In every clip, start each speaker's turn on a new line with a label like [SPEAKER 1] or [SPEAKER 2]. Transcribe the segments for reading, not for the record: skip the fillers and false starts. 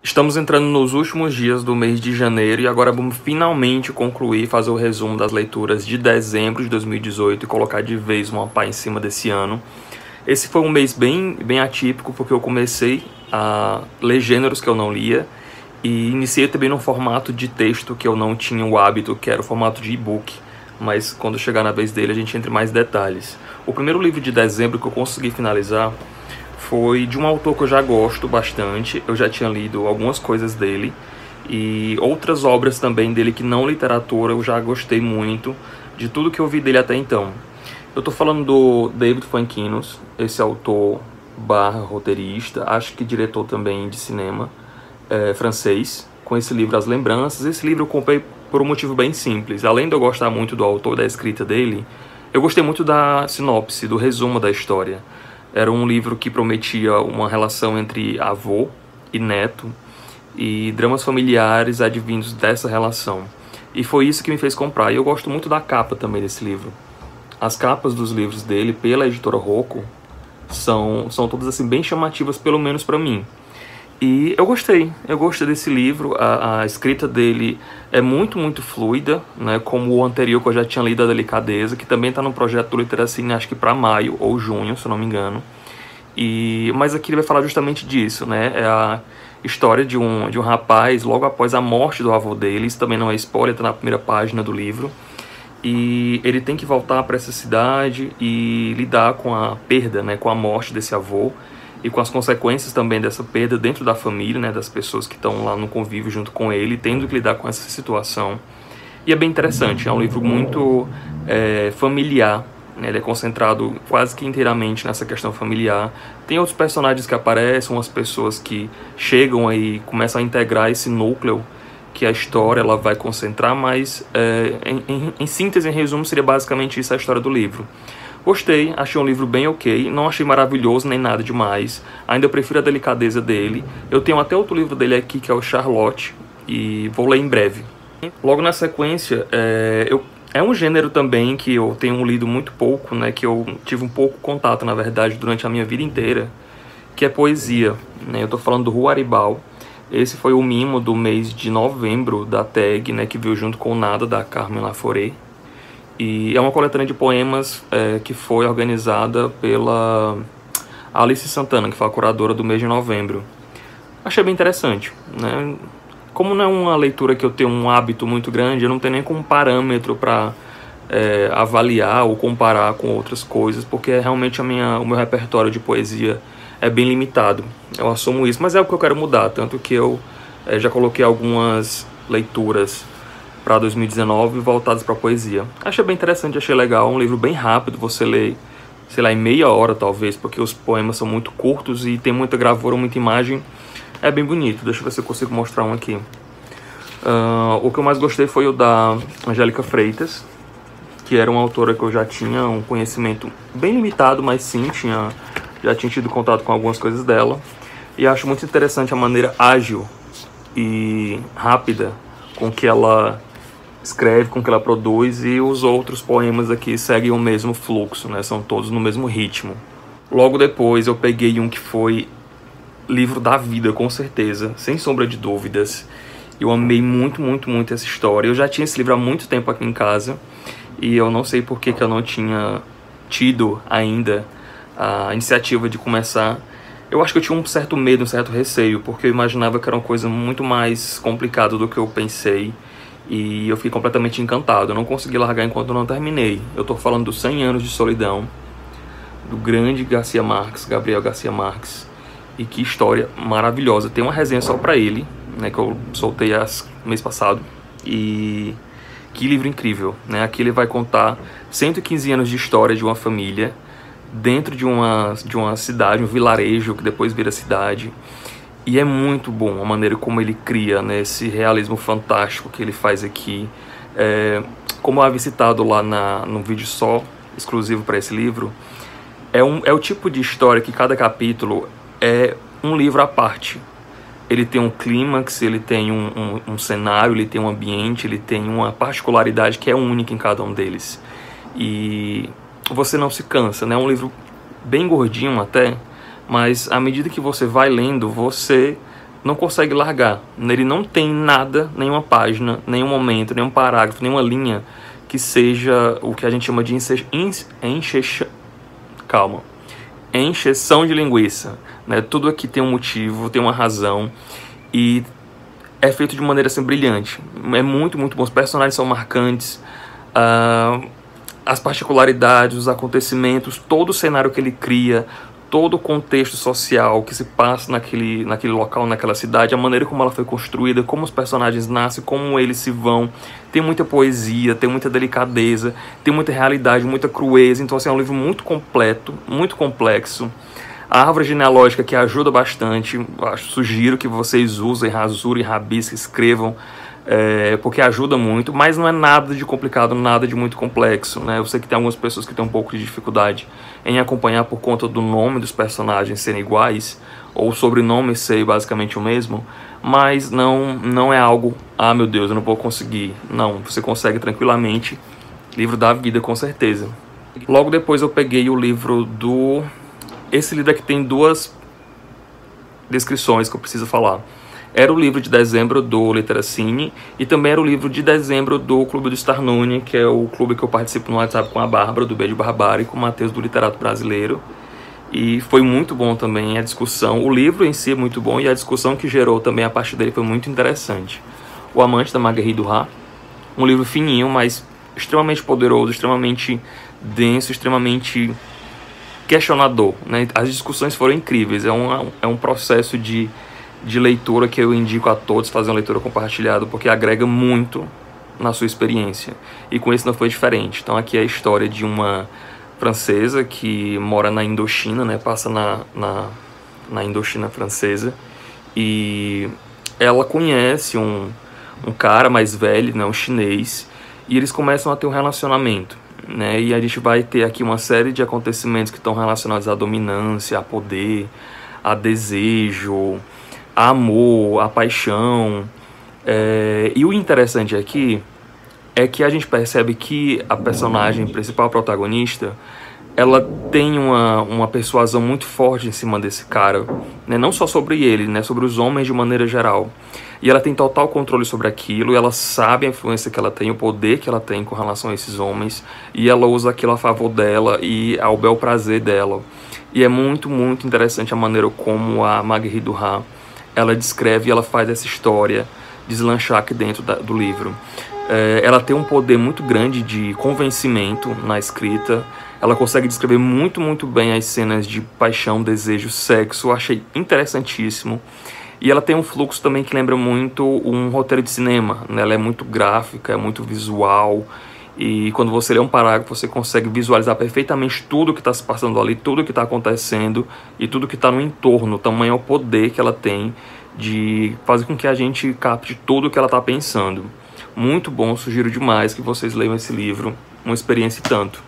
[SPEAKER 1] Estamos entrando nos últimos dias do mês de janeiro e agora vamos finalmente concluir, fazer o resumo das leituras de dezembro de 2018 e colocar de vez uma pá em cima desse ano. Esse foi um mês bem atípico porque eu comecei a ler gêneros que eu não lia e iniciei também num formato de texto que eu não tinha o hábito, que era o formato de e-book. Mas quando chegar na vez dele a gente entra em mais detalhes. O primeiro livro de dezembro que eu consegui finalizar foi de um autor que eu já gosto bastante. Eu já tinha lido algumas coisas dele e outras obras também dele que não literatura eu já gostei muito de tudo que eu vi dele até então. Eu tô falando do David Fuenquinos, esse autor barra roteirista, acho que diretor também de cinema, francês, com esse livro As Lembranças. Esse livro eu comprei por um motivo bem simples. Além de eu gostar muito do autor, da escrita dele, eu gostei muito da sinopse, do resumo da história. Era um livro que prometia uma relação entre avô e neto e dramas familiares advindos dessa relação. E foi isso que me fez comprar. E eu gosto muito da capa também desse livro. As capas dos livros dele, pela editora Rocco, são todas assim bem chamativas, pelo menos para mim. E eu gostei desse livro. A escrita dele é muito fluida, né? Como o anterior que eu já tinha lido, A Delicadeza, que também está no projeto do Literacine, acho que para maio ou junho, se eu não me engano. Mas aqui ele vai falar justamente disso, né? É a história de um rapaz logo após a morte do avô dele. Isso também não é spoiler, está na primeira página do livro. E ele tem que voltar para essa cidade e lidar com a perda, né? Com a morte desse avô e com as consequências também dessa perda dentro da família, né, das pessoas que estão lá no convívio junto com ele, tendo que lidar com essa situação. E é bem interessante, é um livro muito familiar, né, ele é concentrado quase que inteiramente nessa questão familiar. Tem outros personagens que aparecem, umas pessoas que chegam aí, começam a integrar esse núcleo que a história ela vai concentrar, mas em síntese, em resumo, seria basicamente isso a história do livro. Gostei, achei um livro bem ok, não achei maravilhoso nem nada demais, ainda prefiro A Delicadeza dele. Eu tenho até outro livro dele aqui, que é o Charlotte, e vou ler em breve. Logo na sequência, é um gênero também que eu tenho lido muito pouco, né, que eu tive um pouco contato, na verdade, durante a minha vida inteira, que é poesia, né. Eu tô falando do Rua Aribal. Esse foi o mimo do mês de novembro da TAG, né, que veio junto com o Nada, da Carmen Laforet. E é uma coletânea de poemas que foi organizada pela Alice Santana, que foi a curadora do mês de novembro. Achei bem interessante, né? Como não é uma leitura que eu tenho um hábito muito grande, eu não tenho nem como parâmetro para avaliar ou comparar com outras coisas, porque realmente o meu repertório de poesia é bem limitado. Eu assumo isso, mas é o que eu quero mudar, tanto que eu já coloquei algumas leituras para 2019 voltadas para poesia. Achei bem interessante, achei legal, um livro bem rápido, você lê, sei lá, em meia hora talvez, porque os poemas são muito curtos e tem muita gravura, muita imagem, é bem bonito. Deixa eu ver se eu consigo mostrar um aqui. O que eu mais gostei foi o da Angélica Freitas, que era uma autora que eu já tinha um conhecimento bem limitado, mas sim, já tinha tido contato com algumas coisas dela, e acho muito interessante a maneira ágil e rápida com que ela escreve, com que ela produz, e os outros poemas aqui seguem o mesmo fluxo, né? São todos no mesmo ritmo. Logo depois eu peguei um que foi livro da vida, com certeza, sem sombra de dúvidas. Eu amei muito essa história. Eu já tinha esse livro há muito tempo aqui em casa e eu não sei por que eu não tinha tido ainda a iniciativa de começar. Eu acho que eu tinha um certo medo, um certo receio, porque eu imaginava que era uma coisa muito mais complicada do que eu pensei. E eu fiquei completamente encantado. Eu não consegui largar enquanto eu não terminei. Eu tô falando dos 100 Anos de Solidão, do grande Garcia Marques, Gabriel Garcia Marques. E que história maravilhosa. Tem uma resenha só pra ele, né, que eu soltei mês passado. E que livro incrível, né? Aqui ele vai contar 115 anos de história de uma família dentro de uma cidade, um vilarejo que depois vira cidade. E é muito bom a maneira como ele cria, né, esse realismo fantástico que ele faz aqui. Como eu havia citado lá no vídeo só, exclusivo para esse livro, é o tipo de história que cada capítulo é um livro à parte. Ele tem um clímax, ele tem um cenário, ele tem um ambiente, ele tem uma particularidade que é única em cada um deles. E você não se cansa, né? É um livro bem gordinho até, mas à medida que você vai lendo, você não consegue largar. Ele não tem nada, nenhuma página, nenhum momento, nenhum parágrafo, nenhuma linha que seja o que a gente chama de encheção de linguiça, né? Tudo aqui tem um motivo, tem uma razão e é feito de maneira assim brilhante. É muito, muito bom. Os personagens são marcantes, as particularidades, os acontecimentos, todo o cenário que ele cria, todo o contexto social que se passa naquele local, naquela cidade, a maneira como ela foi construída, como os personagens nascem, como eles se vão. Tem muita poesia, tem muita delicadeza, tem muita realidade, muita crueza. Então, assim, é um livro muito completo, muito complexo. A árvore genealógica que ajuda bastante. Sugiro que vocês usem, rasurem, rabisquem, escrevam, porque ajuda muito, mas não é nada de complicado, nada de muito complexo, né? Eu sei que tem algumas pessoas que têm um pouco de dificuldade em acompanhar por conta do nome dos personagens serem iguais, ou o sobrenome ser basicamente o mesmo, mas não é algo, ah meu Deus, eu não vou conseguir. Não, você consegue tranquilamente. Livro da vida, com certeza. Logo depois eu peguei o livro do... Esse livro aqui tem duas descrições que eu preciso falar. Era o livro de dezembro do Literacine e também era o livro de dezembro do Clube do Starnune, que é o clube que eu participo no WhatsApp com a Bárbara, do Beijo Barbárie, e com o Matheus, do Literato Brasileiro. E foi muito bom também a discussão. O livro em si é muito bom e a discussão que gerou também a partir dele foi muito interessante. O Amante, da Marguerite Duras. Um livro fininho, mas extremamente poderoso, extremamente denso, extremamente questionador, né? As discussões foram incríveis. É um processo de leitura que eu indico a todos fazer uma leitura compartilhada, porque agrega muito na sua experiência. E com isso não foi diferente. Então aqui é a história de uma francesa que mora na Indochina, né? Passa na Indochina francesa. E ela conhece um cara mais velho, né? Um chinês. E eles começam a ter um relacionamento, né? E a gente vai ter aqui uma série de acontecimentos que estão relacionados à dominância, a poder, a desejo, a amor, a paixão. E o interessante aqui é que a gente percebe que a personagem principal, protagonista, ela tem uma persuasão muito forte em cima desse cara, né? Não só sobre ele, né? Sobre os homens de maneira geral. E ela tem total controle sobre aquilo, ela sabe a influência que ela tem, o poder que ela tem com relação a esses homens, e ela usa aquilo a favor dela e ao bel prazer dela. E é muito, muito interessante a maneira como a Marguerite Duras, ela descreve e ela faz essa história deslanchar aqui dentro do livro. Ela tem um poder muito grande de convencimento na escrita. Ela consegue descrever muito, muito bem as cenas de paixão, desejo, sexo. Eu achei interessantíssimo. E ela tem um fluxo também que lembra muito um roteiro de cinema, né? Ela é muito gráfica, é muito visual. E quando você lê um parágrafo, você consegue visualizar perfeitamente tudo que está se passando ali, tudo que está acontecendo e tudo que está no entorno. O tamanho é o poder que ela tem de fazer com que a gente capte tudo o que ela está pensando. Muito bom, sugiro demais que vocês leiam esse livro, uma experiência e tanto.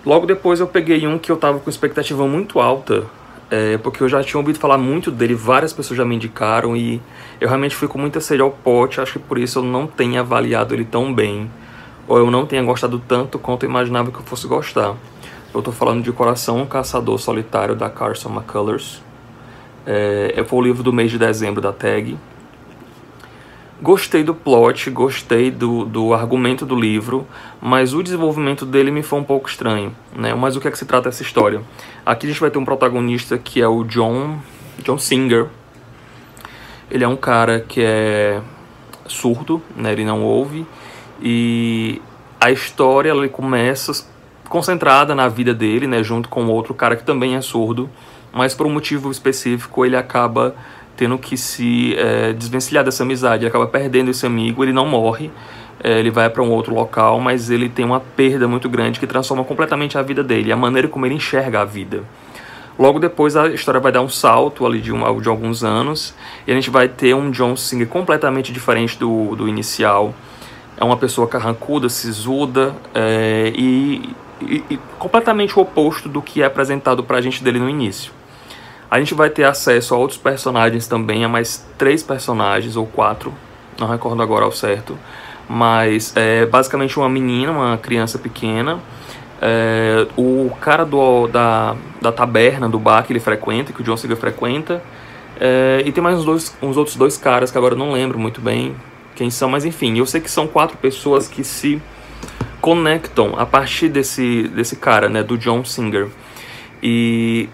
[SPEAKER 1] Logo depois eu peguei um que eu estava com expectativa muito alta, porque eu já tinha ouvido falar muito dele, várias pessoas já me indicaram e eu realmente fui com muita sede ao pote. Acho que por isso eu não tenho avaliado ele tão bem, ou eu não tenha gostado tanto quanto eu imaginava que eu fosse gostar. Eu tô falando de Coração, um Caçador Solitário, da Carson McCullers. Foi o livro do mês de dezembro da Tag. Gostei do plot, gostei do argumento do livro, mas o desenvolvimento dele me foi um pouco estranho, né? Mas o que é que se trata essa história? Aqui a gente vai ter um protagonista que é o John Singer. Ele é um cara que é surdo, né? Ele não ouve, e a história ela começa concentrada na vida dele, né? Junto com outro cara que também é surdo, mas por um motivo específico ele acaba tendo que se desvencilhar dessa amizade, ele acaba perdendo esse amigo. Ele não morre, ele vai para um outro local, mas ele tem uma perda muito grande que transforma completamente a vida dele, a maneira como ele enxerga a vida. Logo depois a história vai dar um salto ali de alguns anos, e a gente vai ter um John Singer completamente diferente do inicial. É uma pessoa carrancuda, sisuda, e completamente o oposto do que é apresentado pra gente dele no início. A gente vai ter acesso a outros personagens também, a mais 3 personagens ou 4, não recordo agora ao certo, mas é basicamente uma menina, uma criança pequena, o cara da taberna, do bar que ele frequenta, que o John Singer frequenta, E tem mais uns outros dois caras que agora eu não lembro muito bem quem são, mas enfim, eu sei que são 4 pessoas que se conectam a partir desse cara, né, do John Singer. E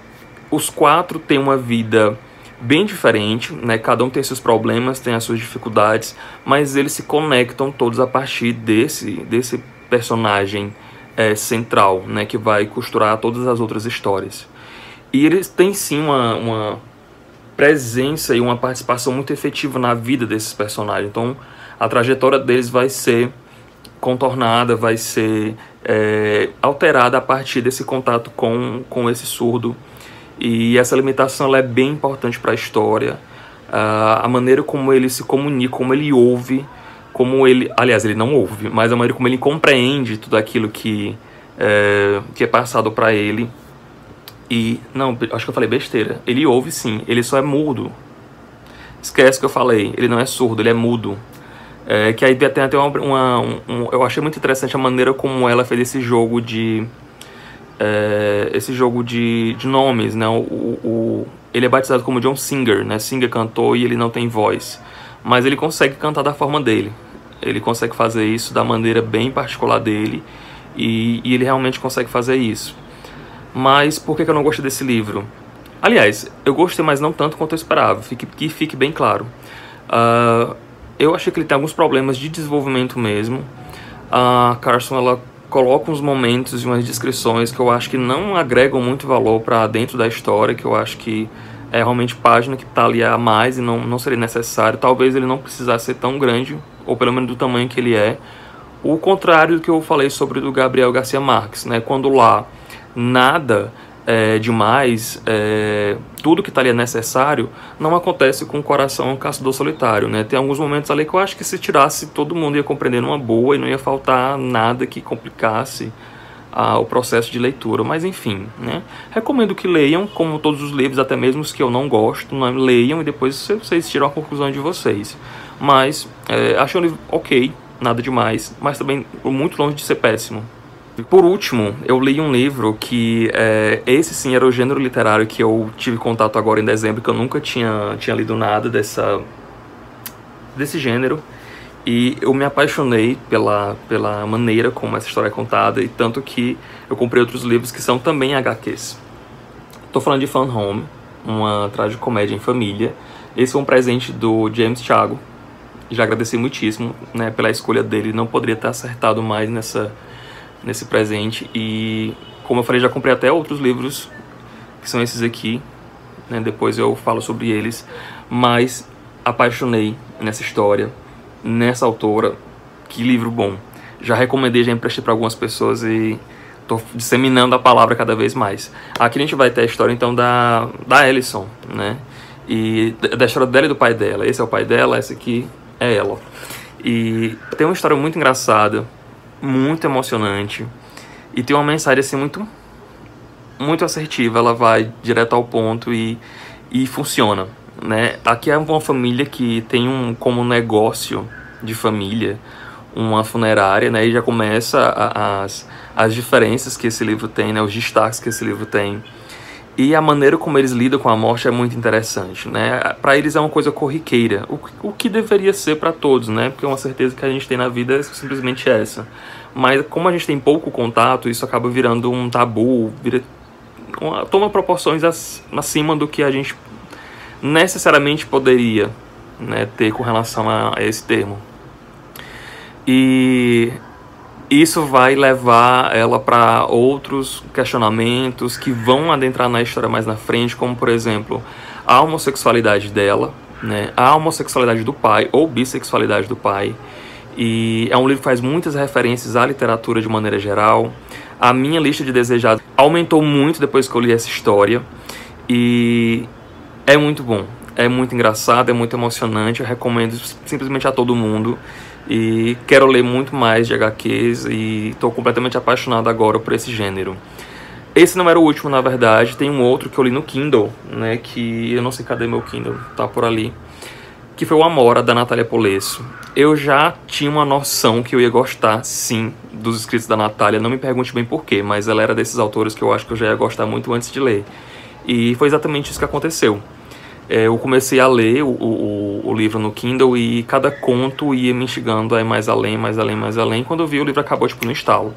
[SPEAKER 1] os 4 têm uma vida bem diferente, né? Cada um tem seus problemas, tem as suas dificuldades, mas eles se conectam todos a partir desse personagem central, né? Que vai costurar todas as outras histórias. E eles têm sim uma presença e uma participação muito efetiva na vida desses personagens. Então a trajetória deles vai ser contornada, vai ser alterada a partir desse contato com esse surdo. E essa limitação ela é bem importante para a história. A maneira como ele se comunica, como ele ouve, como ele... Aliás, ele não ouve, mas a maneira como ele compreende tudo aquilo que é passado para ele. E... Não, acho que eu falei besteira. Ele ouve sim, ele só é mudo. Esquece que eu falei, ele não é surdo, ele é mudo. Que aí tem até eu achei muito interessante a maneira como ela fez esse jogo de... de nomes, né? Ele é batizado como John Singer, né? Singer cantou e ele não tem voz, mas ele consegue cantar da forma dele. Ele consegue fazer isso da maneira bem particular dele e ele realmente consegue fazer isso. Mas por que eu não gostei desse livro? Aliás, eu gostei, mas não tanto quanto eu esperava. Que fique bem claro. Eu achei que ele tem alguns problemas de desenvolvimento mesmo. A Carson, ela coloca uns momentos e umas descrições que eu acho que não agregam muito valor para dentro da história, que eu acho que é realmente página que está ali a mais e não seria necessário. Talvez ele não precisasse ser tão grande, ou pelo menos do tamanho que ele é. O contrário do que eu falei sobre o do Gabriel Garcia Marques, né? Quando lá nada demais, tudo que está ali é necessário, não acontece com o Coração Caçador Solitário, né? Tem alguns momentos ali que eu acho que se tirasse, todo mundo ia compreender numa boa e não ia faltar nada que complicasse o processo de leitura, mas enfim, né? Recomendo que leiam, como todos os livros, até mesmo os que eu não gosto, né? Leiam e depois vocês tiram a conclusão de vocês. Mas achei um livro ok, nada demais, mas também muito longe de ser péssimo. Por último, eu li um livro que, esse sim era o gênero literário que eu tive contato agora em dezembro, que eu nunca tinha lido nada desse gênero. E eu me apaixonei pela maneira como essa história é contada, e tanto que eu comprei outros livros que são também HQs. Tô falando de Fun Home, uma tragicomédia em família. Esse foi um presente do James Thiago. Já agradeci muitíssimo, né, pela escolha dele. Não poderia ter acertado mais nesse presente. E como eu falei, já comprei até outros livros, que são esses aqui, né? Depois eu falo sobre eles. Mas apaixonei nessa história, nessa autora. Que livro bom. Já recomendei, já emprestei para algumas pessoas e tô disseminando a palavra cada vez mais. Aqui a gente vai ter a história então da Alison, né? E da história dela e do pai dela. Esse é o pai dela, essa aqui é ela. E tem uma história muito engraçada, muito emocionante, e tem uma mensagem assim muito assertiva. Ela vai direto ao ponto e funciona, né? Aqui é uma família que tem como negócio de família uma funerária, né? E já começa as diferenças que esse livro tem, né? Os destaques que esse livro tem. E a maneira como eles lidam com a morte é muito interessante, né? Para eles é uma coisa corriqueira, o que deveria ser para todos, né? Porque uma certeza que a gente tem na vida é simplesmente essa. Mas como a gente tem pouco contato, isso acaba virando um tabu, toma proporções acima do que a gente necessariamente poderia, né, ter com relação a esse termo. E isso vai levar ela para outros questionamentos que vão adentrar na história mais na frente, como, por exemplo, a homossexualidade dela, né, a homossexualidade do pai, ou bissexualidade do pai. E é um livro que faz muitas referências à literatura de maneira geral. A minha lista de desejados aumentou muito depois que eu li essa história. E é muito bom, é muito engraçado, é muito emocionante. Eu recomendo simplesmente a todo mundo. E quero ler muito mais de HQs e estou completamente apaixonado agora por esse gênero. Esse não era o último, na verdade. Tem um outro que eu li no Kindle, né, que eu não sei cadê meu Kindle, tá por ali, que foi o Amora, da Natália Polesso. Eu já tinha uma noção que eu ia gostar, sim, dos escritos da Natália. Não me pergunte bem porquê, mas ela era desses autores que eu acho que eu já ia gostar muito antes de ler. E foi exatamente isso que aconteceu. Eu comecei a ler o livro no Kindle e cada conto ia me instigando a ir mais além, mais além, mais além. Quando eu vi, o livro acabou tipo no estalo.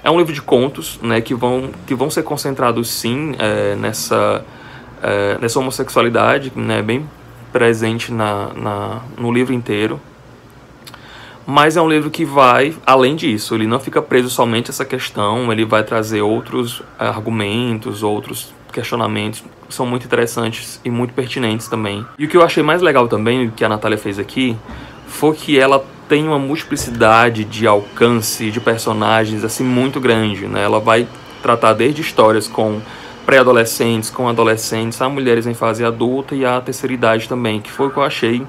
[SPEAKER 1] É um livro de contos, né, que vão ser concentrados sim nessa homossexualidade, né, bem presente no livro inteiro. Mas é um livro que vai além disso, ele não fica preso somente a essa questão, ele vai trazer outros argumentos, outros questionamentos que são muito interessantes e muito pertinentes também. E o que eu achei mais legal também, que a Natália fez aqui, foi que ela tem uma multiplicidade de alcance de personagens assim muito grande, né? Ela vai tratar desde histórias com pré-adolescentes, com adolescentes, a mulheres em fase adulta e a terceira idade também, que foi o que eu achei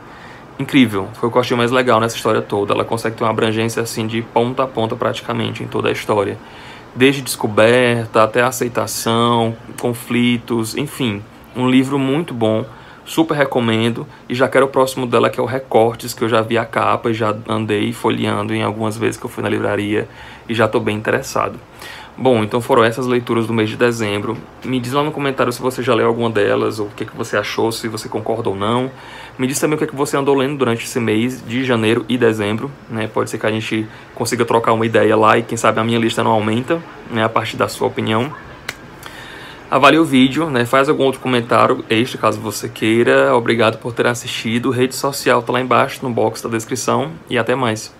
[SPEAKER 1] incrível, foi o que eu achei mais legal nessa história toda. Ela consegue ter uma abrangência assim de ponta a ponta praticamente em toda a história, desde descoberta até aceitação, conflitos, enfim, um livro muito bom, super recomendo. E já quero o próximo dela, que é o Recortes, que eu já vi a capa e já andei folheando em algumas vezes que eu fui na livraria e já estou bem interessado. Bom, então foram essas leituras do mês de dezembro. Me diz lá no comentário se você já leu alguma delas, ou o que você achou, se você concorda ou não. Me diz também o que você andou lendo durante esse mês de janeiro e dezembro, né? Pode ser que a gente consiga trocar uma ideia lá e quem sabe a minha lista não aumenta, né, a partir da sua opinião. Avalie o vídeo, né? Faz algum outro comentário extra caso você queira. Obrigado por ter assistido. Rede social tá lá embaixo no box da descrição e até mais.